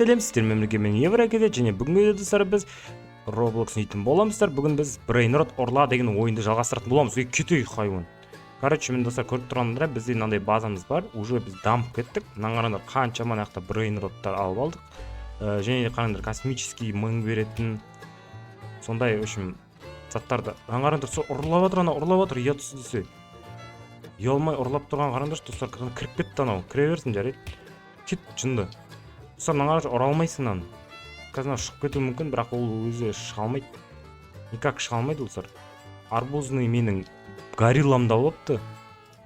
сәлемсіздер мен Еврокеде және бүгінгі достар біз Roblox дейтін боламыздар. Бүгін біз Brainrot Орла деген ойынды жалғастыратын боламыз. Кетейік хайуан. Короче, мен достар көріп тұрғанымда бізде мынандай базамыз бар. Уже біз дамып кеттік. Мына қараңдар қаншама мынаяқта Brainroттар алып алдық. Және де қараңдар космический мың беретін сондай үшін заттарды. Мына қараңдар ұрлап жатыр, ана ұрлап жатыр, ұятсыз десе. Ұялмай ұрлап тұрған қараңдар достар, кіріп кетті анау. Кіре берсін жарайды. Кет жынды. Достар, мына қараңдар ұра алмайсың. Қазір шығып кетуі мүмкін, бірақ ол өзі шыға алмайды. Никак шыға алмайды достар. Арбузный менің горилламда болыпты.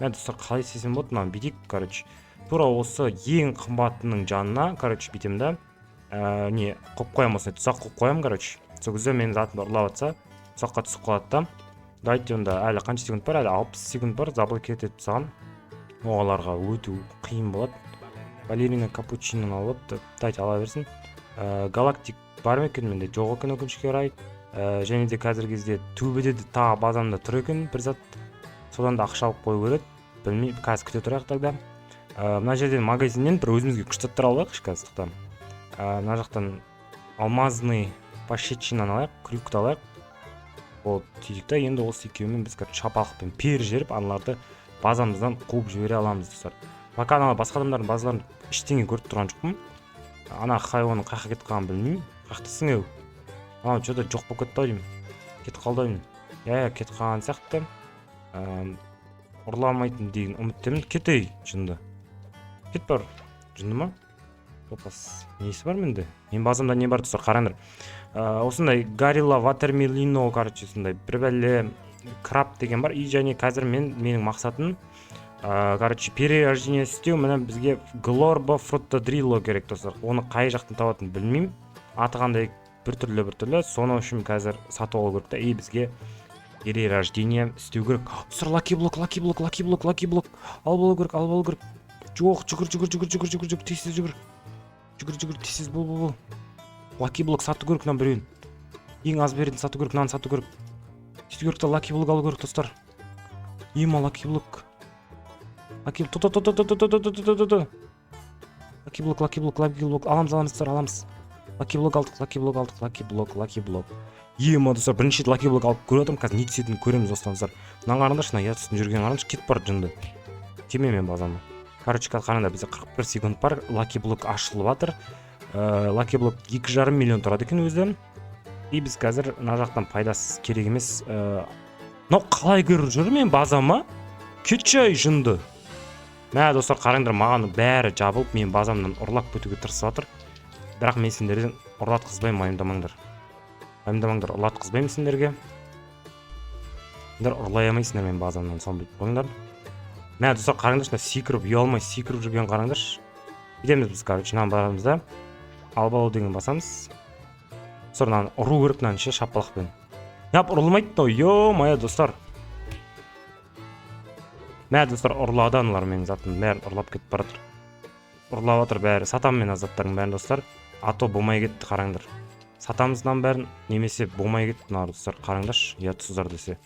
Мен достар қалай істесем болады, мынаны бүйтейік, короче. Тура осы ең қымбатының жанына, короче, бүйтем да. Не қойып қоямын, осындай тұсақ қойып қоямын, короче. Сол кезде менің затымды ұрлап жатса, тұсаққа түсіп қалады да. Давайте онда әлі қанша секунд бар, әлі 60 секунд бар, заблокировать етіп тастаған. Оғаларға өту қиын болады. Балерина капучиноны алыпты. Давайте ала берсін. Галактик бар ма екен, менде жоқ екен өкінішке орай. Және де қазір кезде төбеде де тағы базамда тұр екен бір зат. Содан да ақша алып қою керек. Білмеймін, қазір күте тұрайық тогда. Мына жерден магазиннен бір өзімізге күш заттар алайық қазір. Мына жақтан алмазный пощечинаны алайық, крюкті алайық. Ол түйдік та, енді осы екеуімен біз шапалықпен пер жеріп, аналарды базамыздан қуып жібере аламыз достар. Пока ана басқа адамдардың базаларын ештеңе көріп тұрған жоқпын. Ана хайуанның қайқа кетіп қалғанын білмеймін. Қақтысың еу. Ана что-то жоқ болып кетті ау деймін. Кетіп қалды деймін. Кетіп қалған сияқты. Ұрламайтын деген үміттемін. Кетей жынды. Кет бар. Жынды ма? Топас. Несі бар менде? Мен базамда не бар достар, қараңдар. Осындай горилла ватермелино, короче, сондай бір бәле краб деген бар. И және қазір менің мақсатым короче, перерождение істеу. Мына бізге глорбо фруттодрилло керек достар. Оны қай жақтан табатын білмеймін. Аты қандай біртүрлі. Соны үшін қазір сатып алу керек та. И бізге перерождение істеу керек. Достар, лаки-блок. Алып алу керек. Жоқ, жүгір. Тез жүгір. Тез бол. Лаки-блок сату керек мына біреуін. Ең аз беретін сату керек, мынаны сату керек. Сөйту керек та, лаки-блок алу керек достар. Ема лаки-блок. Лаки-блок. Аламыз достар, аламыз. Лаки-блок алдық. Ема достар, бірінші лаки-блок алып көріп отырмын, қазір не түсетінін көреміз достар. Мына қараңдаршы, мына ұятсыздың жүрген қараңдаршы, кет бар жынды. Теме мен базамы. Короче, қараңдар, бізде 41 секунд бар, лаки-блок ашылып жатыр. Лаки-блок 2,5 миллион тұрады екен өзі. И біз қазір мына жақтан пайдасыз керек емес. Мынау қалай көріп жүр мен базама? Кетші ай жынды. Мә достар, қараңдар, маған бәрі жабылып, мен базамнан ұрлап кетуге тырысып жатыр. Бірақ мен сендерден ұрлатқызбаймын, уайымдамаңдар, ұрлатқызбаймын сендерге. Сендер ұрлай алмайсыңдар мен базамнан, соны біліп қойыңдар. Мә достар, қараңдаршы, секіріп, ұялмай секіріп жүрген қараңдаршы. Бидеміз біз, короче, мына барамызда. Алып алу деген басамыз. Содан ұру керек мынаны ше шапалақпен. Яп, ұрылмайды да, ё-моё достар. Мә достар, ұрлады аналар менің затымды бәрін ұрлап кетіп баратыр. Ұрлап жатыр бәрі. Сатам мен азаттардың бәрін достар. Ато болмай кетті, қараңдар. Сатамыздан бәрін, немесе болмай кетті мына достар, қараңдаршы, ұятсыздар десе.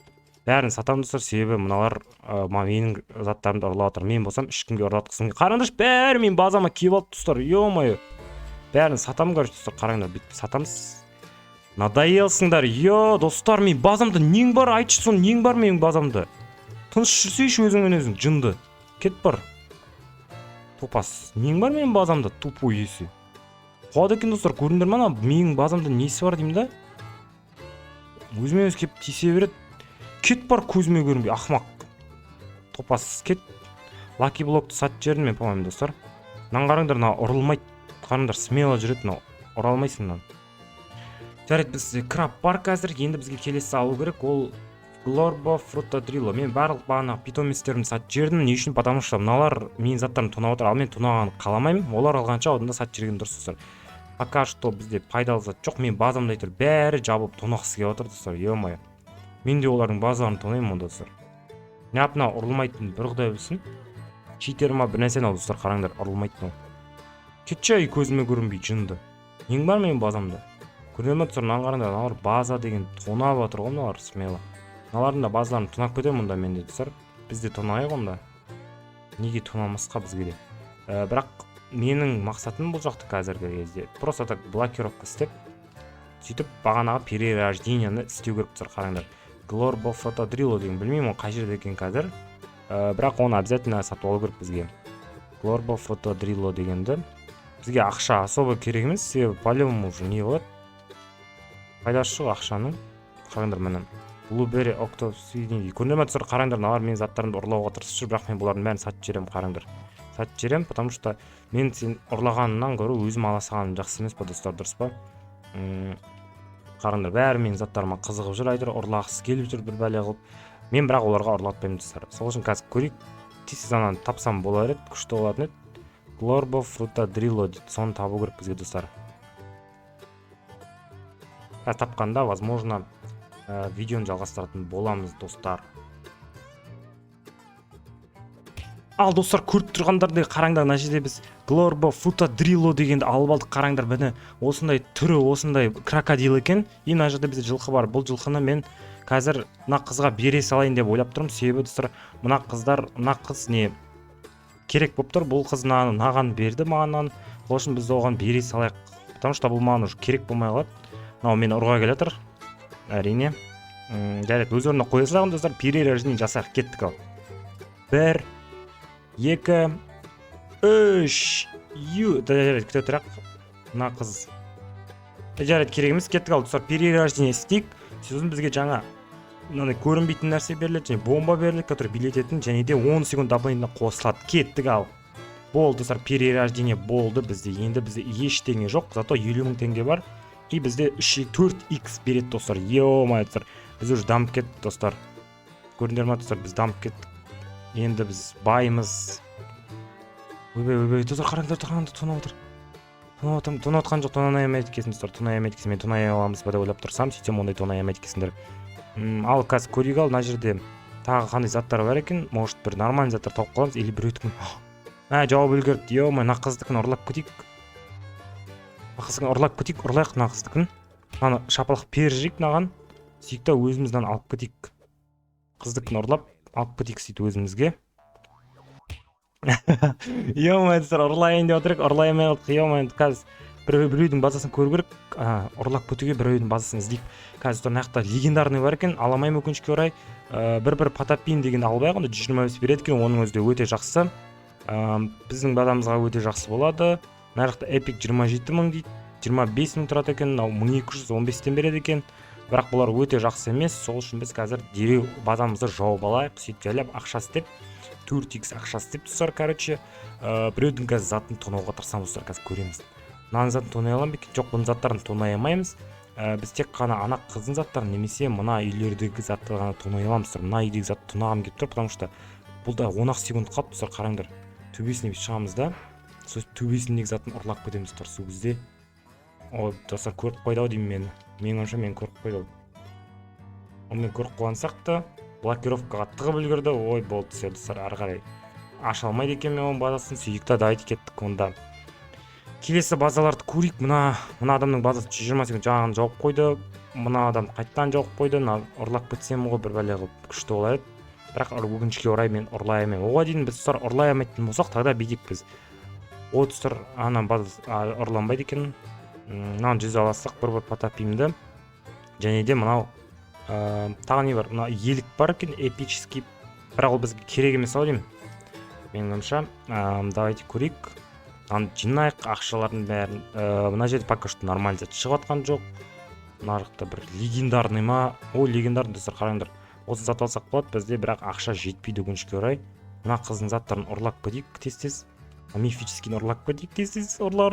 Бәрін сатам достар, себебі мыналар менің заттарымды ұрлап жатыр. Мен болсам ешкімге ұрлатқызғым келмейді. Қараңдаршы, бәрі мен базама киіп алды достар, ё-моё. Бәрін сатам, короче, достар, қараңдар, бүйтіп сатамыз. Надоелсыңдар, достар, мен базамда нең бар, айтшы соны, нең бар менің базамда. Тыныш жүрсейші өзіңмен өзің, жынды. Кет бар. Топас, нең бар менің базамда, тупой есі. Қуады екен достар, көріңдер ма, менің базамда несі бар деймін да. Өзіме өз кеп тисе береді. Кет бар, көзіме көрінбей, ақмақ. Топас, кет. Лаки-блокты сат жерін мен помаймын достар. Мынаны қараңдар, ұрылмайды. Қараңдар, смело жүреді, ұра алмайсың мынаны. Жарайды, бізде краб бар қазір, енді бізге келесі алу керек, ол глорбо фруттодрилло. Мен барлық бағанағы питоместерімді сат жердім, не үшін, потому что мыналар менің заттарым тонап отыр, ал мен тонағанын қаламаймын, олар алғанша одан да сат жерген дұрыс достар. Пока что бізде пайдалы зат жоқ, мен базамда айтыр, бәрі жабылып тонақсыз келіп отыр достар, ё-моё. Мен де олардың базаларын тонаймын онда достар. Неапна ұрылмайтын бір құдай білсін. Читерма бір нәрсені ал достар, қараңдар, ұрылмайтын ол. Кетші ай көзіме көрінбей жынды. Нең бар менің базамда? Көрінемі тұр, мынаны қараңдар, мыналар база деген тонап отыр ғой, мыналар смело. Мыналардың да базаларын тонап кетемін мұнда менде достар. Біз де тонайық онда. Неге тонамасқа бізге де. Бірақ менің мақсатым бұл жақта қазіргі кезде просто так блокировка істеп сөйтіп бағанағы перерождениені істеу керек достар. Қараңдар, Glorbo Photodrillo деген білмеймін ол қай жерде екен қазір, бірақ оны обязательно сатып алу керек бізге. Glorbo Photodrillo дегенді бізге ақша особо керек емес, себебі по-любому уже не болады, пайдасы жоқ ақшаның. Қараңдар, міне Blueberry Octopus көрінеді ме достар? Қараңдар, мыналар менің заттарымды ұрлауға тырысып жүр, бірақ мен бұлардың бәрін сатып жіберемін. Қараңдар, сатып жіберемін, потому что мен сен ұрлағанынан гөрі өзім ала салғаным жақсы емес па достар, дұрыс па? Қараңдар, бәрі менің заттарыма қызығып жүр, әйтеуір ұрлағысы келіп жүр бір бәле қылып. Мен бірақ оларға ұрлатпаймын достар. Сол үшін қазір көрейік, тез ананы тапсам болар еді, күшті болатын еді. Glorbo Photodrillo дейді, соны табу керек бізге достар. Тапқанда, возможно, видеоны жалғастыратын боламыз достар. Ал достар, көріп тұрғандардай қараңдар, мына жерде біз Glorbo Photodrillo дегенді алып алдық. Қараңдар, міне осындай түрі, осындай крокодил екен. И мына жерде бізде жылқы бар. Бұл жылқыны мен қазір мына қызға бере салайын деп ойлап тұрмын. Себебі достар, мына қыз не керек болып тұр. Бұл қыз маған берді, маған. Сол үшін біз оған бере салайық. Потому что бұл маған уже керек болмай қалады. Мынау мені ұрға келе жатыр. Әрине. Жарайды, өз орнына қоя салайық достар. Перерождение жасайық, кеттік ал. 1 2 3 жарайды, күте тұрақ. Мына қыз жарайды, керек емес, кеттік ал достар. Перерождение істейік. Сосын бізге жаңа көрінбейтін нәрсе беріледі, және бомба беріледі, который билететін, және де 10 секунд дополнительно қосылады. Кеттік ал. Болды достар, перерождение болды бізде. Енді бізде ештеңе жоқ, зато 50 000 теңге бар. И бізде 4x береді достар. Ё-май достар, біз уже дамып кеттік достар. Көрдіңдер ме достар, біз дамып кеттік. Енді біз баймыз. Ойбай, достар, қараңдар, тонап отыр. Тонап отқан жоқ, тонай алмайды екенсің достар, тонай алмайды екенсің. Мен тонай аламыз ба деп ойлап тұрсам, сөйтсем ондай тонай алмайды екенсіңдер. Ал қазір көрейік ал, мына жерде тағы қандай заттар бар екен. Может бір нормальный заттар тауып қаламыз, или біреудікін. Жауап үлгерді. Ё-май, мына қыздікін ұрлап кетейік. Ұрлайық мына қыздікін. Мына шапалақ пережейік мынаған. Сөйтіп өзімізден алып кетейік. Қыздікін ұрлап алып кетейік сөйтіп өзімізге. Ё-май, достар, ұрлайын деп отырық, ұрлай алмай қалдық. Ё-май, қазір біреудің базасын көру керек. Ұрлап кетуге біреудің базасын іздейік. Қазір мына жақта легендарный бар екен, аламаймын өкінішке орай. Бір Потапин деген албайық, онда 125 береді екен, оның өзі де өте жақсы. Біздің базамызға өте жақсы болады. Мына жақта Epic 27 000 дейді, 25 000 тұрады екен, 1215-тен береді екен. Бірақ бұлар өте жақсы емес, сол үшін біз қазір дереу базамызды жауып алайық, сөйтіп жайлап ақша істеп, 4x ақша істеп достар, короче, біреудің қазір затын тонауға тырысамыз достар, қазір көреміз. Мынаның затын тонай аламын бе? Жоқ, бұның заттарын тонай алмаймыз. Біз тек қана ана қыздың заттарын немесе мына үйлердегі затты ғана тонай аламыз. Мына үйдегі затты тонағым келіп тұр, потому что бұлда 10 секунд қалып достар, қараңдар. Төбесіне шығамыз да, сол төбесіндегі затын ұрлап кетеміз достар, сол кезде. О, достар, көріп қойды ау деймін мені. Мен ойымша мен көріп қойды ау. Онымен көріп қойғансақ та, блокировкаға тығып үлгерді. Ой, болды достар, ары қарай аша алмайды екен мен оның базасын. Сөйтіп дайт кеттік онда. Келесі базаларды көрейік. Мына адамның базасы 120 секунд жаңағын жауып қойды. Мына адам қайттан жауып қойды. Ұрлап кетсем ғой бір бәле қылып күшті олайды. Бірақ өкінішке орай мен ұрлай алмаймын. Оған дейін біз достар ұрлай алмайтын болсақ, тогда бүйтейік біз. О достар, ана базасы ұрланбайды екен. Мынаны жүз аласақ, бір Потапимді. Және де мынау тағы не бар? Мына елік бар екен, эпический. Бірақ ол бізге керек емес ау деймін. Менің ойымша, давайте көрейік. Жинайық ақшалардың бәрін. Мына жерде пока что нормально зат шығып атқан жоқ. Мына жақта бір легендарный ма? О, легендарный достар, қараңдар. Осы зат алсақ болады, бізде бірақ ақша жетпейді өкінішке орай. Мына қыздың заттарын ұрлап кетейік тез-тез. Мифическийін ұрлап кетейік тез-тез. Тона.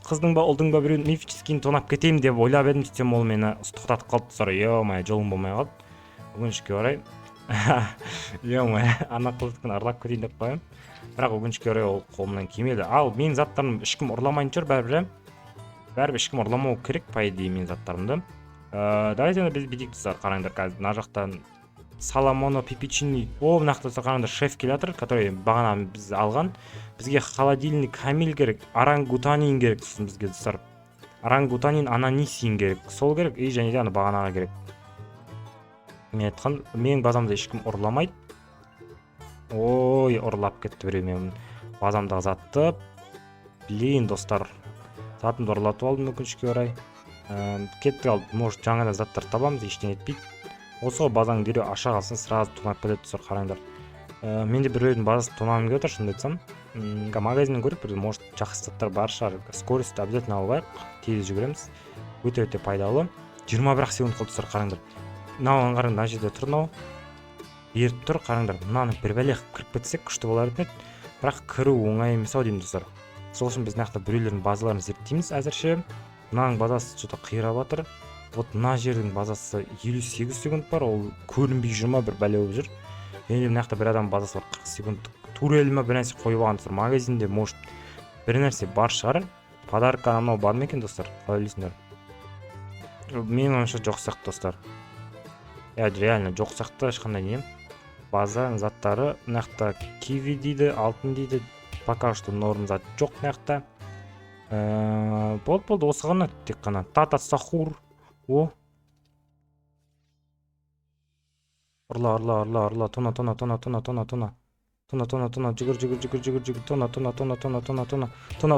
Қыздың ба, ұлдың ба біреуін мифическийін тонап кетейін деп ойлап едім, сөйтсем ол мені тоқтатып қалды достар. Ё-май, жолым болмай қалды. Өкінішке орай. Ё-май, ана қыздікін ұрлап кетейін деп қоямын. Бірақ өкінішке орай ол қолымнан келмеді. Ал мен заттарым ешкім ұрламайын жүр, бәрібір ешкім ұрламау керек, по идее, мен заттарымды. Давайте біз бедейік достар, қараңдар, қазір мына жақтан Соломоно Пепичини. О, мына жақта қараңдар, шеф келатыр, который бағана біз алған. Бізге холодильник Камиль керек, орангутанин керек бізге достар. Орангутанин Ананисин керек, сол керек, и және де ана бағанаға керек. Мен айтқан, менің базамды ешкім ұрламайды. Ой, ұрлап кетті біреу мен. базамдағы затты. Блин, достар. Затымды ұрлатып алдым өкінішке орай. Кетті қалды. Может, жаңадан заттар табамыз, ештеңе етпейді. Осыға базаң дереу аша қалсын, сразу тонап кетеді, достар, қараңдар. Менде біреудің базасын тонағым келіп отыр, шынымды айтсам. Магазиннен көріп, может, жақсы заттар бар шығар. Скоростьті обязательно алайық, тез жүгіреміз. Өте пайдалы. 21 секунд қалды, достар, қараңдар. Мынауын қараңдар, мына жерде тұр мынау. Еріп тұр, қараңдар. Мынаны бір бәле кіріп кетсек күшті болар еді. Бірақ кіру оңай емес ау деймін, достар. Сол үшін біз нақты біреулердің базаларын зерттейміз әзірше. Мынаның базасы что-то қирап жатыр. Вот мына жердің базасы 58 секунд бар, ол көрінбей жүр ма, бір бәле болып жүр. Енді нақты бір адам базасы бар 40 секунд. Турелі ма бір нәрсе қойып алған, достар. Магазинде может бір нәрсе бар шығар. Подарка анау бар ма екен, достар? Қалай білесіңдер? Менің ойымша жоқ сияқты, достар. Реально жоқ сияқты, ешқандай не. Базаның заттары нақты киви дейді, алтын дейді. Пока что норм зат жоқ нақты. Болды, осы ғана тек қана. Тата сахур. О. Ұрла. Тона.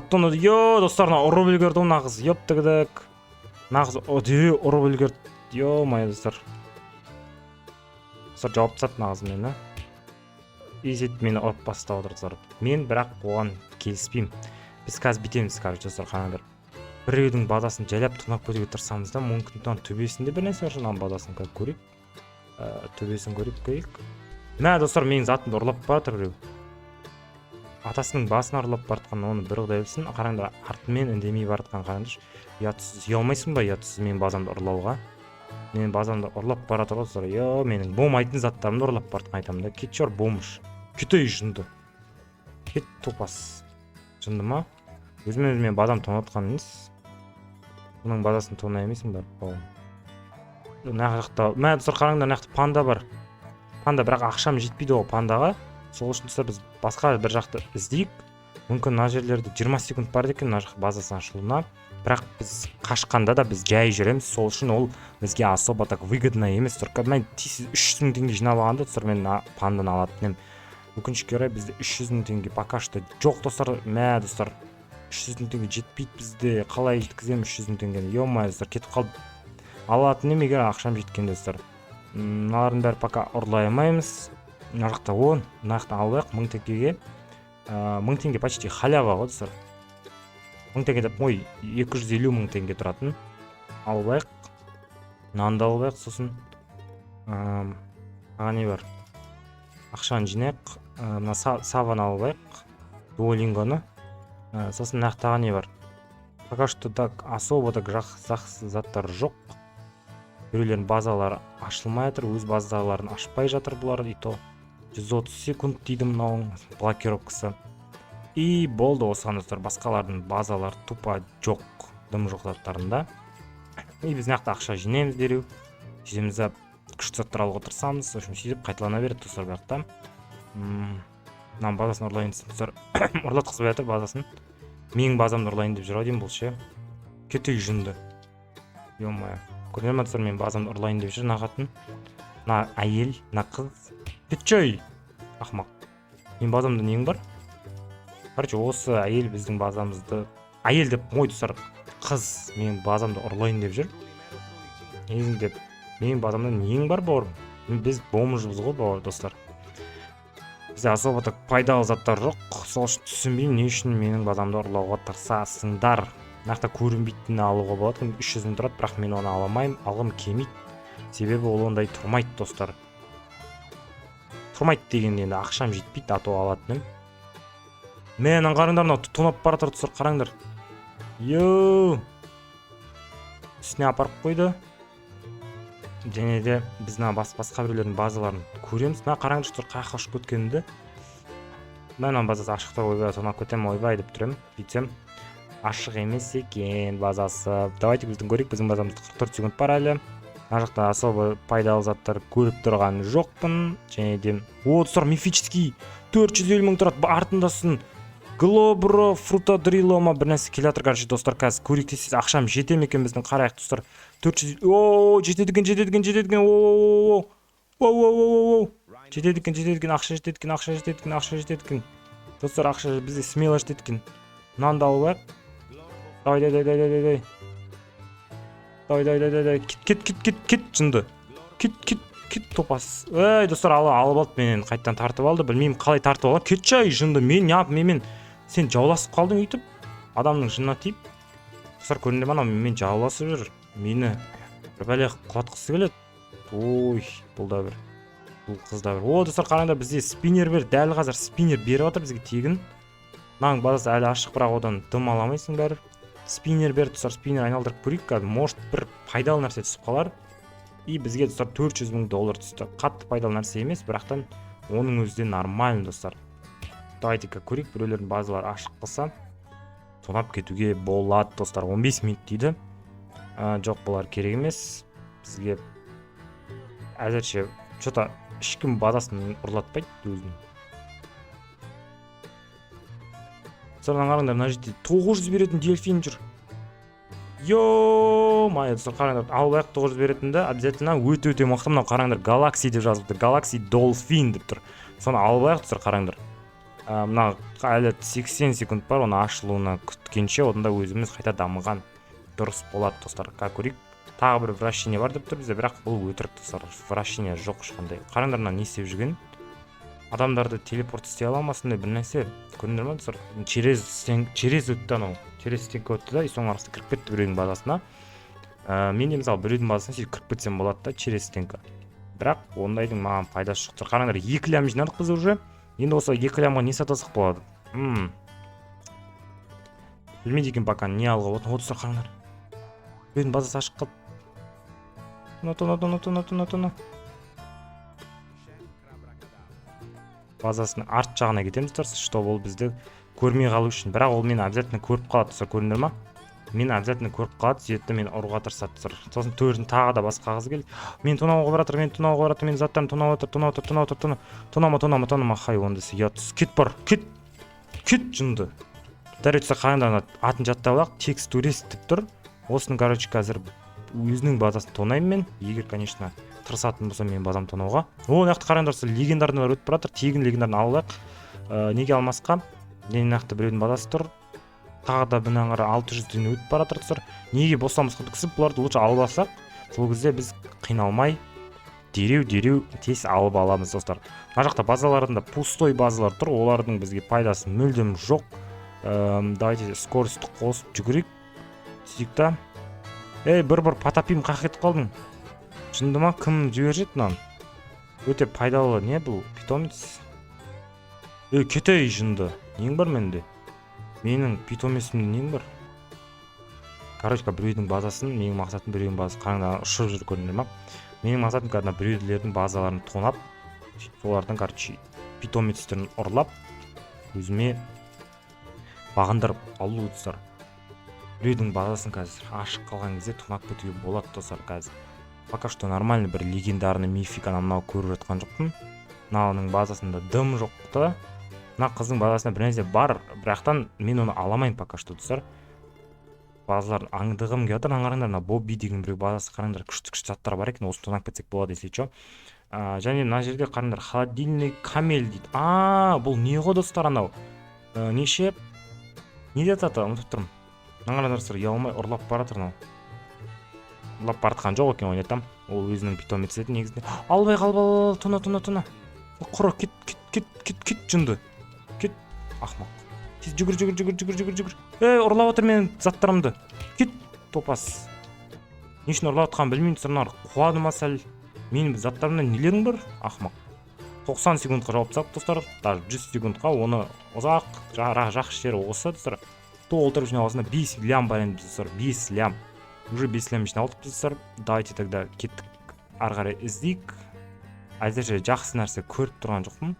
Тона. Йо, достарына ұрып үлгерді нағыз. Ептігідік. Нағыз дереу ұрып үлгерді. Йо, май достар. Достар жауап тастады нағыз мені. Изет мені ұрып бастап отырдыздар. Мен бірақ оған келіспеймін. Біз қазір бітеміз, достар, қараңдар. Біреудің базасын жайлап тонап көтуге тырысамыз да, мүмкін төбесінде бір нәрсе бар шығар, базасын көрейік. Төбесін көрейік. Мә, достар, менің затымды ұрлап баратыр біреу. Атасының басын ұрлап баратқан, оны бір құдай білсін. Қараңдар, артымен үндемей баратқан, қараңдар. Ұятсыз, ұялмайсың ба, ұятсыз менің базамды ұрлауға? Менің базамды ұрлап баратыр, достар. Йо, менің болмайтын заттарымды ұрлап баратқан айтамын да. Кет жор, болмыш. Кетей жынды. Кет топас. Жынды ма? Өзімен базам тонатқан емес. Бұның базасын тона емесің бар. Жақта, мә, достар, қараңдар, нақты панда бар. Панда, бірақ ақшам жетпейді ол пандаға. Сол үшін достар, біз басқа бір жақты іздейік. Мүмкін мына жерлерде 20 секунд бар екен мына жақ базасын ашылуына. Бірақ біз қашқанда да біз жай жүреміз. Сол үшін ол бізге особо так выгодно емес. Мен 300 мың теңге жинап алғанда, достар, мен панданы алатын едім. Өкінішке орай бізде 300 мың теңге пока что жоқ, достар. Мә, достар, 300 мың теңге жетпейді бізде. Қалай жеткіземін 300 мың теңгені? Йо-май, достар, кетіп қалды. Алатын едім егер ақшам жеткен, достар. Мыналардың бәрі пока ұрлай алмаймыз. Мына жақта 10, мына жақта алайық 1000 теңгеге. 1000 теңге почти халява ғой, достар. 1000 теңге деп, 250 мың теңге тұратын. Алайық. Нанды алайық, сосын не бар? Ақшаны жинайық. Мына саваны алайық. Дуолингоны. Сосын нақтаға не бар? Пока что так особо так жақсы заттар жоқ. Біреулердің базалары ашылмай жатыр, өз базаларын ашпай жатыр бұлар, и то 130 секунд дейді мынауың блокировкасы. И болды осыған, достар, басқалардың базалары тупа жоқ, дым жоқ заттарында. И біз нақты ақша жинаймыз дереу. Жеміз күшті заттар алуға тырысамыз, сосын сөйтіп қайталана береді, достар, бірақ та. Мынаның базасын ұрлайын десем, достар, ұрлатқызбай жатыр базасын. Менің базамды ұрлайын деп жүр ау деймін, бұл ше. Кетей жынды. Ё-моё. Көрген достар, мен базамды ұрлайын деп жүр, нағатын. На әйел, на қыз. Кетчой! Ақмақ. Мен базамда нең бар? Короче, осы әйел біздің базамызды... Әйел деп мой, достар, қыз менің базамды ұрлайын деп жүр. Негізін деп, менің базамда нең бар, бауырым? Біз бомжымыз ғой, бауыр, достар. Бізде особо так пайдалы заттар жоқ. Сол үшін түсінбеймін, не үшін менің базамды ұрлауға тырысасыңдар. Нақты көрінбейтінін алуға болады. 300 мың тұрады, бірақ мен оны аламаймын, алғым келмейді. Себебі ол ондай тұрмайды, достар. Тұрмайды дегенде енді ақшам жетпейді, ато алатыным. Менің қарыңдар, тонап баратыр, достар, қараңдар. Йоу! Үстіне апарып қойды. Және де біз басқа біреулердің базаларын көреміз. Қараңдар, достар, қайқа ұшып өткенімді. Мен базасы ашықтар, ойбай, тонап көтем, ойбай деп тұрем. Бүйтсем, ашық емес екен базасы. Давайте біздің көрейік, біздің базамызда 44 секунд бар әлі. Мына жақта особо пайдалы заттар көріп тұрған жоқпын. Және де, достар, мифический 450 мың тұрады, артындасын. Глобро, фрутадрило ма бір нәрсе келатыр, короче, достар, қазір көрейік десеңіз, ақшам жетем екен біздің, қарайық, достар. 400, жетеді екен, жетеді екен, ақша жетеді екен. Достар, ақша бізде смело жетеді екен. Нанды алып алайық. Давай. Кет, жынды. Кет топас. Достар, алып алды, менен қайттан тартып алды. Білмеймін қалай тартып алды. Кетші ай жынды. Мен сен жауласып қалдың үйтіп. Адамның жынына тиіп. Достар, көрінді ма, мен жауласып жүр. Мені бір бәле құлатқысы келеді. Ой, бұл да бір. Бұл қыз да бір. Достар, қараңдар, бізде спиннер бер. Дәл қазір спиннер беріп отыр бізге тегін. Наң базасы әлі ашық, бірақ одан дым аламайсың бәрі. Спиннер бер, достар, спиннер айналдырып көрейік. Может бір пайдалы нәрсе түсіп қалар. И бізге, достар, $400,000 түсті. Қатты пайдалы нәрсе емес, бірақтан оның өзі де нормально, достар. Давайте-ка көрейік, біреулердің базалары ашық қылса тонап кетуге болады, достар. 15 минут дейді. Жоқ, болар керек емес. Бізге әзірше что-то ешкім базасын ұрлатпайды өзін. Содан қараңдар, мына жерде 900 беретін дельфин жүр. Майя, достар, қараңдар, алып 900 беретінді обязательно өте мықты. Мынау қараңдар, Galaxy деп жазып тұр. Galaxy Dolphin деп тұр. Соны алып достар, қараңдар. Мына әлі 80 секунд бар, оны ашылуына күткенше, одан өзіміз қайта дамыған дұрыс болады, достар. Көрейік. Тағы бір вращение бар деп тұр бізде, бірақ бұл өтірік, достар. Вращение жоқ ешқандай. Қараңдар, мына не істеп жүрген? Адамдарды телепорт істей аламасындай бір нәрсе. Көрдіңдер ме, достар? Через өтті анау. Через стенка өтті да, и соның арасында кіріп кетті біреудің базасына. Менде мысалы біреудің базасына сөйтіп кіріп кетсем болады да, через стенка. Бірақ ондайдың маған пайдасы жоқ. Қараңдар, 2 лям жинадық біз уже. Енді осы 2 лямға не сатасық болады? Білмейді екен пока не алға отын. Достар, қараңдар. Біреудің базасы ашық қалды. Тоны. Базасының арт жағына кетеміз, достар, что ол бізді көрмей қалу үшін. Бірақ ол мені обязательно көріп қалады, достар, көрдіңдер ма? Мені обязательно көріп қалады, сөйтті мен ұруға тырысады, достар. Сосын төрін тағы да басқа қағыз келді. Мен тонауға баратыр, мен заттарын тонама. Хай, онда сиятсыз. Кет бар, кет жынды. Дәрет қараңдар, атын жаттап алақ, текстурист деп тұр. Осының, короче, қазір өзінің базасын тонаймын мен. Егер, конечно, тырысатын болса мен базам тонауға. Нақты қараңдар, легендарнылар өтіп баратыр, тегін легендарын алақ. Неге алмасқа? Нақты біреудің базасы тұр. Тағы да бұнан қара 600-ден өтіп баратыр, достар. Неге босамыз қылдықсып, бұларды лучше алып алсақ, сол кезде біз қиналмай дереу тез алып аламыз, достар. Мына жақта базаларында пустой базалар тұр, олардың бізге пайдасы мүлдем жоқ. Давайте скоростьті қосып жүгірейік. Сөйтті. Бір потопим қақ етіп қалдың. Шынды ма, кім жібереді мынаны? Өте пайдалы не бұл? Питомец. Кетей жынды. Нең бар менде? Менің питомесімде нең бар? Короче, біреудің базасын, менің мақсатым біреудің базасы қараңдар ұшып жүр, көрдіңдер ма? Менің мақсатым кәдімгі біреулердің базаларын тонап, солардың, короче, питомецтерін ұрлап, өзіме бағындырып алу, достар. Біреудің базасын қазір ашық қалған кезде тонап кетуге болады, достар, қазір. Пока что нормальный бір легендарный мификаны мынау көріп жатқан жоқпын. Мынауның базасында дым жоқты. Мына қыздың базасында бір нәрсе бар, бірақтан мен оны аламайын пока что, достар. Базаларын аңдығым келіп отыр. Қараңдар, мына Бобби деген біреу базасы, қараңдар, күшті заттар бар екен, осыны тонап кетсек болады, если что. Және мына жерде қараңдар, холодильный камель дейді. Бұл не ғой, достар, анау? Неше? Не де ататы? Ұмытып тұрмын. Қараңдар, достар, ұялмай ұрлап баратыр мынау. Ұрлап баратқан жоқ екен, ойнатам. Ол өзінің питомец еді негізінде. Албай қал, тона. Құры, кет жынды. Кет, ақмақ. Тез жүгір. Ұрлап отыр мен заттарымды. Кет, топас. Не үшін ұрлап отқан білмеймін, сұрнар. Қуады ма сәл? Менің заттарымда нелерің бар? Ақмақ. 90 секундқа жауап сап, достар. Даже 100 секундқа оны ұзақ, жақсы жері осы, достар. Толтырып жиналасында 5 лям бар енді, достар. 5 лям. Уже 5 лям жиналдық, достар. Давайте тогда кеттік. Ары қарай іздейік. Әзірше жақсы нәрсе көріп тұрған жоқпын.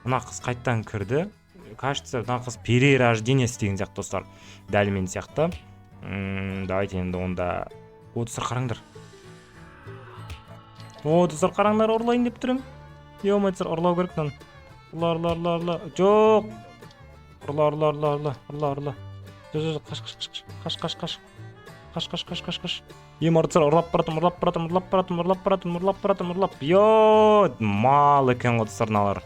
Мына қыз қайттан кірді. Кажется, мына қыз перерождение істеген сияқты, достар. Дәл мен сияқты. Давайте енді онда. Достар, қараңдар. Достар, қараңдар, ұрлайын деп тұрым. Достар, ұрлау керек нан. Ұрла. Жоқ. Ұрла. Қаш. Емардысар ұрлап баратым. Мал екен ғой, достар, налар.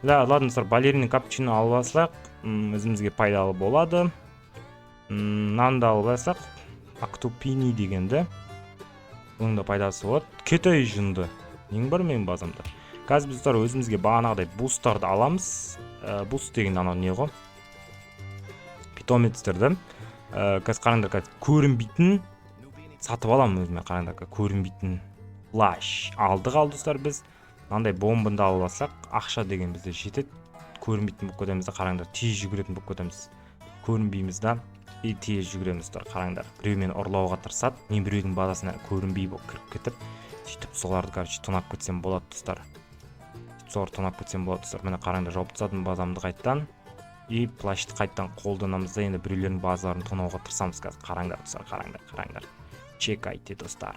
ладно достар, балерина капучино алып алсақ өзімізге пайдалы болады. Нанды алып алсақ актопини дегенді, бұның да пайдасы болады. Китай жынды нең бар менің базамда. Қазір біз достар өзімізге бағанағыдай бустарды аламыз. Буст деген анау не ғой, питомецтерді. Қазір қараңдар, қазір көрінбейтін сатып аламын өзіме. Қараңдар, көрінбейтін плащ алдық ал достар. Біз мынандай бомбынды алып алсақ ақша деген бізде жетеді. Көрінбейтін болып кетеміз де, қараңдар, тез жүгіретін болып кетеміз. Көрінбейміз да и тез жүгіреміз достар. Қараңдар, біреу мені ұрлауға тырысады, мен біреудің базасына көрінбей болып кіріп кетіп, сөйтіп соларды тонап кетсем болады достар. Міне қараңдар, жауып тастадым базамды қайттан и плащты қайттан қолданамыз да, енді біреулердің базаларын тонауға тырысамыз. Қазір қараңдар достар, қараңдар. Чекайте достар.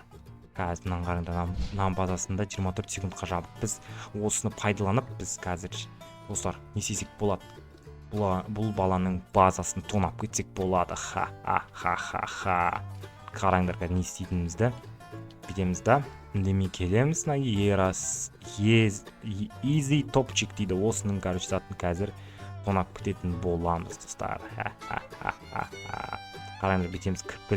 Қазір мынаны қараңдар, мына базасында 24 секундқа жабып, біз осыны пайдаланып, біз қазір достар не істесек болады? Бұл баланың базасын тонап кетсек болады. Қараңдар, не істейтінімізді бітеміз да, үндемей келеміз. Easy топчик дейді, осының затын қазір тонап кететін боламыз достар. Қараңдар, бітеміз, кіріп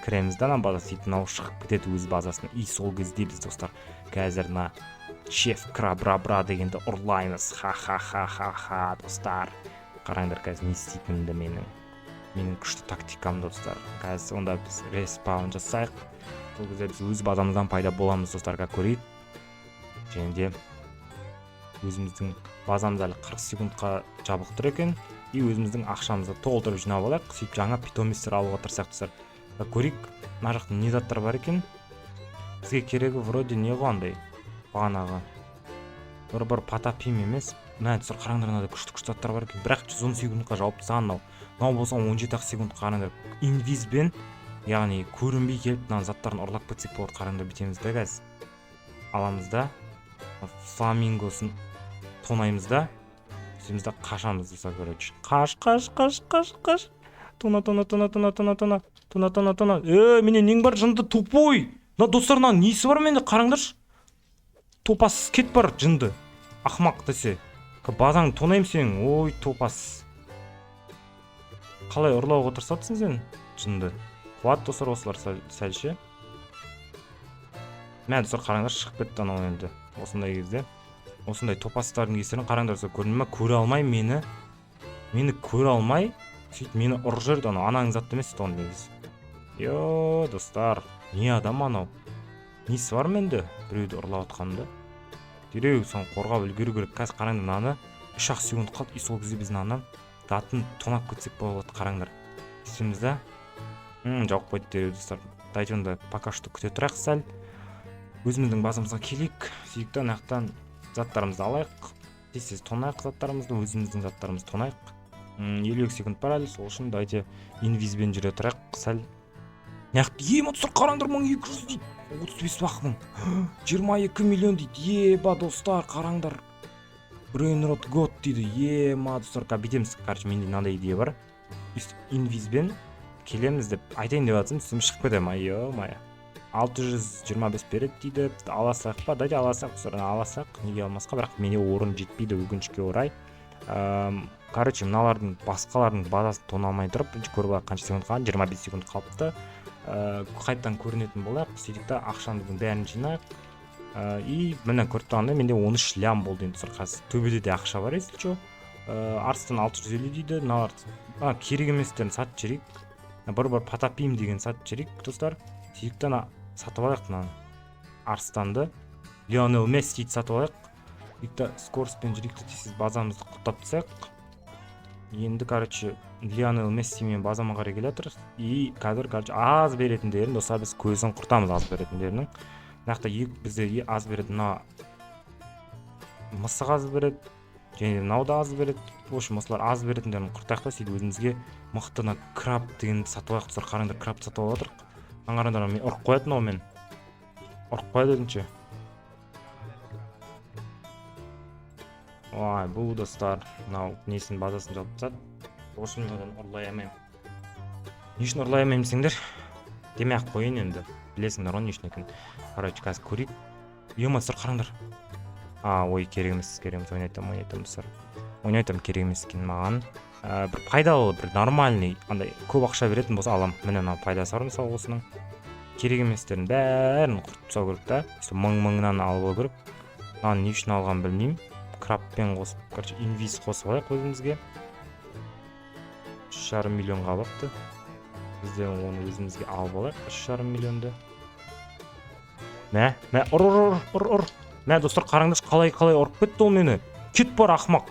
келеміз да, нам базасы сөйтіп мынау шығып кетеді өз базасына. И сол кезде біз достар қазір на шеф крабра дегенді ұрлаймыз. Достар. Қараңдар, қазір не істейтінімді менің күшті тактикам достар. Қазір онда біз респаун жасайық. Сол кезде біз өз базамыздан пайда боламыз достар, көрейік. Және де өзіміздің базамыз әлі 40 секундқа жабық тұр екен. И өзіміздің ақшамызды толтырып жинап алайық. Сөйтіп жаңа питомецтер алуға тырысайық достар. Көрейік, мына жақта не заттар бар екен. Бізге керегі вроде не қандай бағанағы бір потапим емес. Мына достар, қараңдар, мынада күшті заттар бар екен. Бірақ 110 секундқа жауып тастаған. Мынау болса 17 секунд. Қараңдар, инвизбен, яғни көрінбей келіп мына заттарын ұрлап кетсек болады. Қараңдар, бітеміз да қазір. Аламыз да, фламингосын тонаймыз да, сөзіміз да қашамыз достар, короче. Қаш. Тона. Менен нең бар, жынды тупой. Достар, несі бар менде, қараңдаршы. Топас кет бар, жынды. Ақмақ десе. Базаң тонайым сен, ой, топас. Қалай ұрлауға тырысатсың сен, жынды. Қуат достар, осылар сәлше. Мен достар, қараңдар, шығып кетті анау енді. Осындай кезде. Осындай топастардың кесерін қараңдар, көрдіңіз ме? Көре алмай мені көре алмай, сөйтіп мені ұрып жүрді. Анаң затты емес тоң негіз. Йо, достар, не адам анау? Несі бар менде? Біреуді ұрлап атқанымда. Дереу сон қорғап үлгеру керек. Қазір қараңдар, мынаны 3 секунд қалды. И сол кезде біз мынаны затын тонап кетсек болады. Қараңдар. Үстімізде. Жауып қойды дереу достар. Дайте онда пока что күте тұрайық сәл. Өзіміздің базамызға келейік. Сөйтіп аяқтан заттарымызды алайық. Тез тонайық заттарымызды, өзіміздің заттарымызды тонайық. 52 секунд бар әлі, сол үшін дайте инвизбен жүре тұрайық сәл. Яқты ема достар, қараңдар, 1200 дейді. 35 бақмын. 22 миллион дейді. Еба достар, қараңдар. Brainrot God дейді. Ема достар, бітеміз. Короче, менде мынандай идея бар. Инвизбен келеміз деп айтайын деп жатсам, үстім шығып кетем. Айо-мая. 625 береді дейді. Аласақ па? Дайте аласақ, аласақ. Неге алмасқа, бірақ менде орын жетпейді өкінішке орай. Короче, мыналардың басқалардың базасын тоналмай тұрып, көріп алайық қанша секунд қалған, 25 секунд қалыпты. Қайттан көрінетін болайық. Сөйтіп ақшамыздың бәрін жинайық. И міне көріп тұрғанда менде 13 лям болды енді достар. Қазір төбеде де ақша бар, если что. Арыстан 650 дейді. Мыналар керек еместерін сатып жіберейік. Бір потапим деген сатып жіберейік достар. Сөйтіп сатып алайық мынаны. Арыстанды Лионел Месси сатып алайық. Сөйтіп скороспен жүрейік, сіз базамызды құттап тастайық. Енді, короче, Лионел Месси мен базама қарай келе жатыр. И қазір, короче, аз беретіндерін, достар, біз көзін құртамыз аз беретіндерінің. Нақты бізде аз береді, мына мысық аз береді, және мынау да аз береді. В общем, осылар аз беретіндерін құртайық та, сөйтіп өзімізге мықтына краб деген сатып алайық. Достар, қараңдар, краб сатып алып жатыр. Қараңдар, мен ұрып қоятын ау мен. Ұрып қояды дедіңше. Ой, бұл достар, мынау несін базасын жауып тастады. Осыны ұрлай алмаймын. Не үшін ұрлай алмаймын десеңдер? Демей-ақ қойын енді. Білесіңдер оны не үшін екен. Короче, қазір көрейік. Ема достар, қараңдар. Ой, керек емес ойнайтамын достар. Ойнайтамын, керек емес екен маған. Бір пайдалы, бір нормальный, андай көп ақша беретін болса алам. Міне мына пайдасы бар мысалы осының. Керек еместерін бәрін құртып тастау керек та. Мың-мыңнан алып алу керек. Мынаны не үшін алғанын білмеймін. Крабпен қосып, короче, инвиз қосып алайық өзімізге. 3,5 миллионға алыпты. Бізде оны өзімізге алып алайық, 3,5 миллионды. Мә, ұр. Мә, достар, қараңдаршы, қалай ұрып кетті ол мені. Кет бар, ақымақ.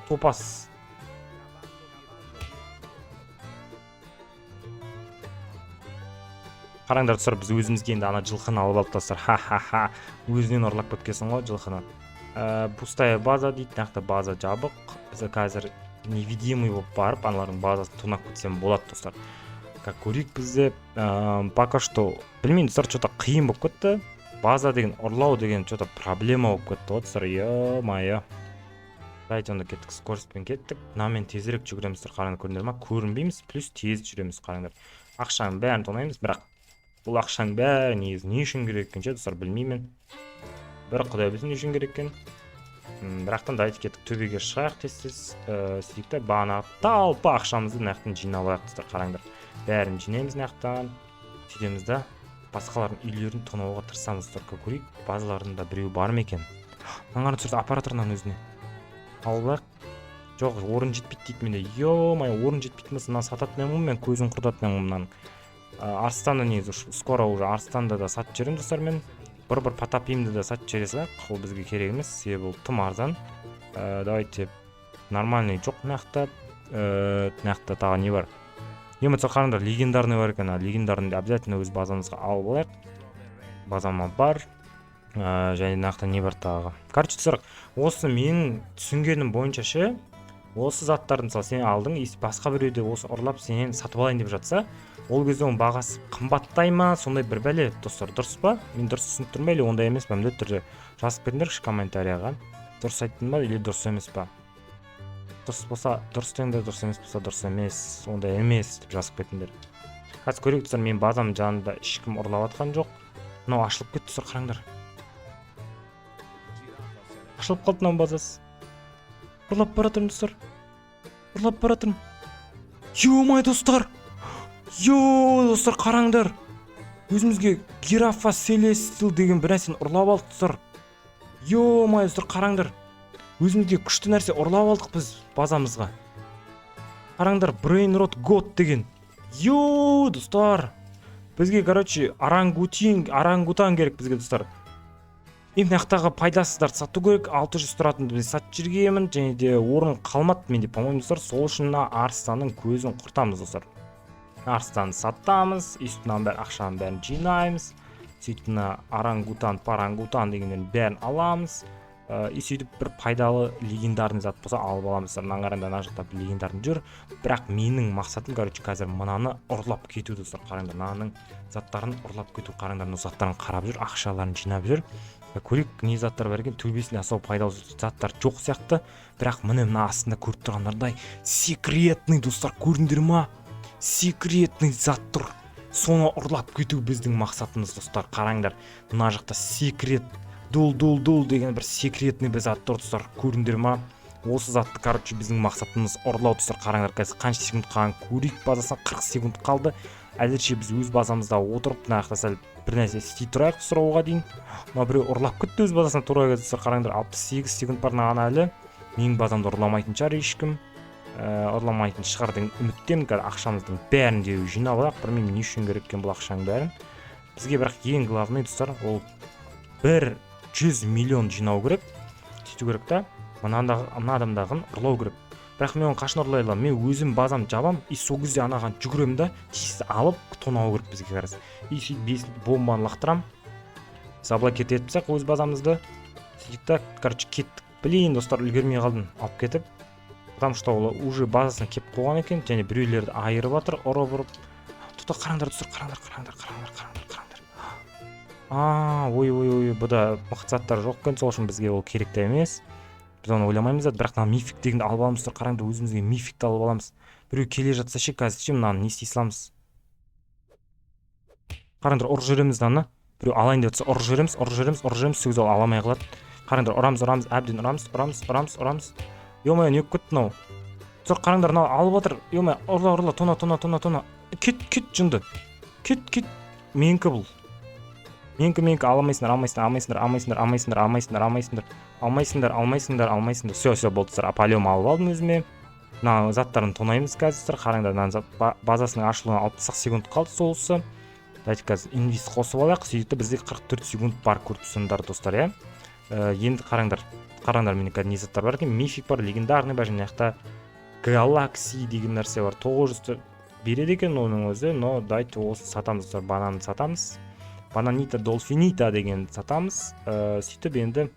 Топас. Қараңдар достар, біз өзімізге енді ана жылқыны алып алып достар. Ха-ха-ха. Өзінен ұрлап кеткесің ғой жылқыны. Пустая база дейді, нақты база жабық. Біз қазір невидимый болып барып, аналардың базасын тонап кетсем болады достар. Как көрейік бізде пока что білмеймін достар, что-то қиын болып кетті. База деген ұрлау деген что-то проблема болып кетті ғой достар. Ё-майо. Давайте онда кеттік, скоростьпен кеттік. Мынамен тезірек жүгіреміз достар, қараңдар, көрдіңдер ма? Көрінбейміз, плюс тез жүреміз, қараңдар. Ақшаның бәрін тонаймыз, бірақ бұл ақшаның бәрі негізі не үшін керек екен ше достар, білмеймін. Бір құдай білсін не үшін керек екен. Бірақтан давайте кеттік, төбеге шығайық тез-тез. Сөйтіп та бағана талпы ақшамызды нақтан жинап алайық достар, қараңдар. Бәрін жинаймыз нақтан. Сөйтеміз да басқалардың үйлерін тонауға тырысамыз достар. Көрейік, базаларында біреу бар ма екен? Маңғарын түсірді аппараторынан өзіне. Алайық. Жоқ, орын жетпейді дейді менде. Ё-май, орын жетпейтін болса, мынаны сататын едім, мен көзін құртатын едім мынаны. Арыстанды негізі скоро уже арыстанды да сатып жіберемін достар мен. Бір потапимді да сатып жібере салайық. Ол бізге керек емес, себебі ол тым арзан. Давайте нормальный жоқ нақты. Нақты тағы не бар? Ең болмаса қараңдар, легендарный бар екен. Легендарный обязательно өз базамызға алып алайық. Базама бар. Және нақты не бар тағы. Короче, осы менің түсінгенім бойынша ше, осы заттарды мысалы сен алдың, басқа біреуде осы ұрлап сенен сатып алайын деп жатса, ол кезде оның бағасы қымбаттай ма, сондай бір бәле достар, дұрыс па? Мен дұрыс түсініп тұрмын ба, или ондай емес па? Міндетті түрде жазып беріңдерші комментарияға. Дұрыс айттым ба, или дұрыс емес па? Дұрыс болса дұрыс деңдер, дұрыс емес болса дұрыс емес, ондай емес деп жазып кетіңдер. Қазір көрейік достар, мен базамның жанында ешкім ұрлап жатқан жоқ. Мынау ашылып кетті достар, қараңдар. Ашылып қалды мынау базасы. Ұрлап баратырмын достар. Ұрлап баратырмын. Ё-май достар. Достар, қараңдар. Өзімізге гирафа селестил деген бір нәрсені ұрлап алдық достар. Ё-май достар, қараңдар. Өзімізге күшті нәрсе ұрлап алдық біз базамызға. Қараңдар, Brainrot God деген. Достар. Бізге, короче, орангутан керек бізге достар. Нақтағы пайдасыздарды сату керек, 600 тұратынды біз сатып жүргенмін, және де орын қалмады менде, по-моему достар, сол үшін арыстанның көзін құртамыз достар. Арыстанды сатамыз, үстінен бәрі ақшаның бәрін жинаймыз, сөйтіп орангутан дегендерін бәрін аламыз, сөйтіп бір пайдалы легендарный зат болса алып аламыз. Мынаны қараңдар, ана жақта бір легендарный жүр, бірақ менің мақсатым, короче, қазір мынаны ұрлап кету достар, қараңдар, мынаның заттарын ұрлап кету, қараңдар, мына заттарын қарап жүр, ақшаларын жинап жүр. Көрейік, не заттар бар екен, төбесінде асау пайдалы заттар жоқ сияқты, бірақ міне мына астында көріп тұрғандардай секретный достар, көрдіңдер ма? Секретный зат тұр. Соны ұрлап кету біздің мақсатымыз достар, қараңдар. Мына жақта секрет дул деген бір секретный бір зат тұр достар, көрдіңдер ма? Осы затты, короче, біздің мақсатымыз ұрлау достар, қараңдар. Қазір қанша секунд қалған, көрейік, базасына 40 секунд қалды. Әзірше біз өз базамызда отырып, мына жақта сәл бір нәрсе істей тұрайық достар, оған дейін. Мына біреу ұрлап кетті өз базасына тура достар, қараңдар, 68 секунд бар маған әлі. Менің базамды ұрламайтын шығар ешкім. Ұрламайтын шығар деген үміттемін. Қазір ақшамыздың бәрін де жинап алайық. Білмеймін не үшін керек екен бұл ақшаның бәрін. Бізге бірақ ең главный достар, ол 100 миллион жинау керек. Сөйту керек та, мына адамдағын ұрлау керек. Бірақ мен оны қашан ұрлай аламын? Мен өзім базам жабам, сол кезде анаған жүгіремін да, тез алып тонау керек бізге қарас. Сөйтіп 5 бомбаны лақтырам. Заблокет етіп тастайық өз базамызды. Сөйтіп та, короче, кеттік. Блин, достар, үлгермей қалдым, алып кетіп. Потому что ол уже базасына келіп қойған екен, және біреулерді айырып жатыр, ұрып. Тұта, қараңдар, достар, қараңдар. Ой, бұда мықты заттар жоқ екен, сол үшін бізге ол керек те емес. Біз оны ойламаймыз да, бірақ мифик дегенді алып аламыз, қараңдар, өзімізге мификті алып аламыз. Біреу келе жатса ше, қазір ше, мынаны не істей саламыз. Қараңдар, ұрып жүреміз даны. Біреу алайын деп жатса ұрып жүреміз, сол кезде ол аламай қалады. Қараңдар, ұрамыз, әбден ұрамыз. Ё-моё, не кетті мынау. Достар, қараңдар, мынау алып отыр. Ё-моё, ұрла, тона. Кет, жынды. Кет. Менікі бұл. Менікі алмайсыңдар. Все, болды достар. Полем алып алдым өзіме. Мына заттарын тонаймыз қазір. Қараңдар, мына базасының ашылуына 60 секунд қалды солысы. Давайте қазір инвист қосып алайық. Сөйтіп бізде 44 секунд бар, көріп тұрсыңдар достар, иә. Енді қараңдар, менің қазір не заттар бар екен. Мифик бар, легендарный бар, және жақта Galaxy деген нәрсе бар. 900 береді екен оның өзі, но давайте осы сатамыз достар, бананы сатамыз. Бананита Долфинита деген сатамыз. Сөйтіп енді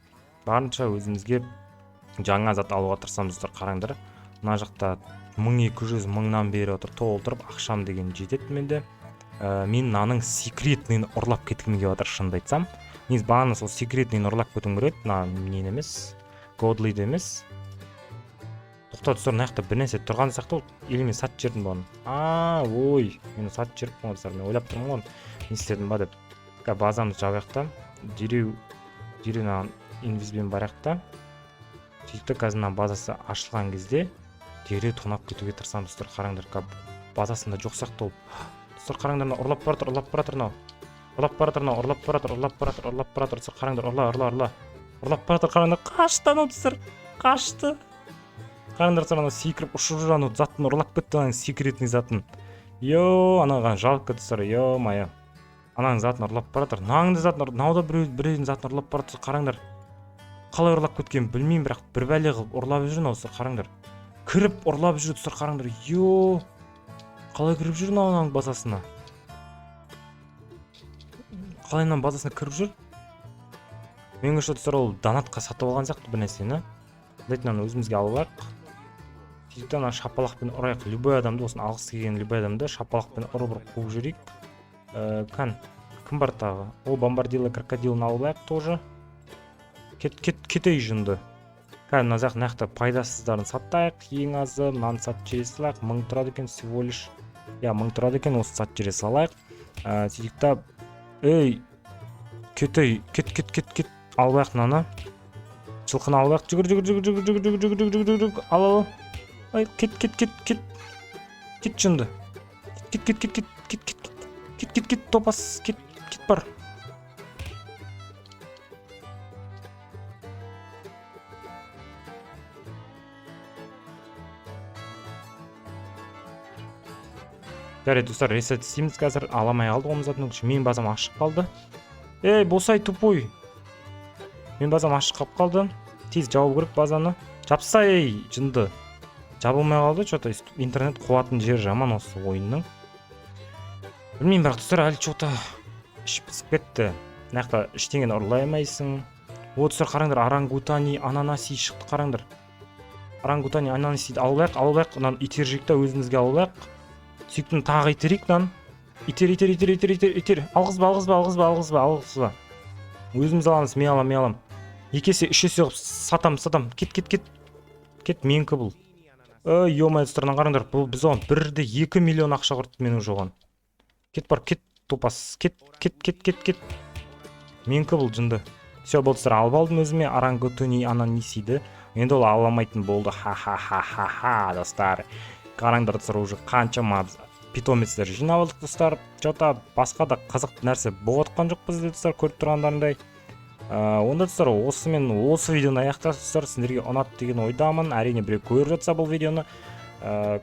барынша өзімізге жаңа зат алуға тырысамыз достар. Қараңдар, мына жақта 1200 мыңнан бері отыр, толтырып ақшам деген жетеді менде. Мен мынаның секретнен ұрлап кеткім келіп жатыр, шынымды айтсам. Негізі бағана сол секретнен ұрлап кеткім келеді. Мына нені емес, Godly'ді емес. Тоқта достар, мына жақта бір нәрсе тұрған сияқты, или мен сатып жібердім бұны. Ой, мен сатып жіберіппін ғой достар, мен ойлап тұрмын ғой, не істедім ба деп. Базамды жабайық та, дереу мына инвизбен барайық та. Сөйтіп қазір мына базасы ашылған кезде дереу тонап кетуге тырысамын достар. Қараңдар, базасында жоқ сияқты ол. Достар, қараңдар, ұрлап баратыр мынау. Достар, қараңдар, ұрлап баратыр, қараңдар, қашты анау достар, қашты. Қараңдар, ана секіріп ұшып жүр, анау затын ұрлап кетті, ананың секретный затын. Анаған жалып кетті достар, ё-моё. Ананың затын ұрлап баратыр. Науда біреудің затын ұрлап баратыр, қараңдар. Қалай ұрлап кеткен білмеймін, бірақ бір бәле қылып ұрлап жүр достар, қараңдар. Кіріп ұрлап жүр достар, қараңдар. Қалай кіріп жүр ананың базасына? Қалай ананың базасына кіріп жүр? Мен үшін достар, ол донатқа сатып алған сияқты бір нәрсені. Дайте өзімізге алып алайық. Сөйтіп ана шапалақпен ұрайық. Любой адамды, осыны алғысы келген любой адамды шапалақпен ұрып қуып жүрейік. Кім бар тағы? Бомбардило крокодилын алып алайық тоже. Кетей жынды. Мына жақта пайдасыздарын саттайық. Ең азы мынаны сатып жібере салайық. 1000 тұрады екен всего лишь. 1000 тұрады екен, осы сатып жібере салайық. Сөйтіп кетей, кет. Алып алайық мынаны. Жылқыны алып алайық. Жүгір. Ал. Кет жынды. Кет, топас, кет бар. Жарайды достар, ресет істейміз қазір. Аламай қалды ғомызатын өкші. Мен базам ашық қалды. Босай тупой. Мен базам ашық қалып қалды. Тез жауып көріп базаны. Жапсай жынды. Жабылмай қалды. Что-то интернет қуатын жер жаман осы ойынның. Білмеймін, бірақ достар, әлі что-то іш пісіп кетті. Нақта іштеңені ұрлай алмайсың. Достар, қараңдар, орангутани ананаси шықты, қараңдар. Орангутани ананасиді алып алайық. Онан итер жейік та өзімізге алып алайық. Сөйтіп тағы итерейік нан. Итер. Алғызба. Өзіміз аламыз, мен алам. 2 есе 3 есе сатам. Кет, менікі бұл. Ё-моё, достарынан қараңдар, бұл біз оған 1,2 миллион ақша құртты мен уже оған. Кет бар, кет, топас, кет. Менікі бұл жынды. Все, болды достар, алып алдым өзіме орангутани ананасиді. Енді ол аламайтын болды. Ха, достар. Қараңдар достар, уже қаншама питомецтер жинап алдық достар. Жота басқа да қызық нәрсе болғатқан жоқ бізде достар, көріп тұрғандарындай. Онда достар, осы видеоны аяқтайық достар. Сендерге ұнатты деген ойдамын. Әрине біреу көріп жатса бұл видеоны.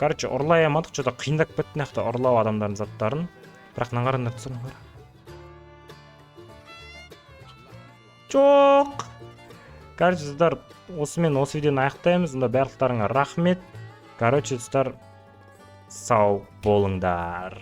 Короче, ұрлай алмадық, жота қиындап кетті нақты ұрлау адамдардың заттарын. Бірақ наңғарындар достар, жоқ. Короче, достар, осы видеоны аяқтаймыз. Онда барлықтарыңа рахмет. Короче, достар, сау болыңдар.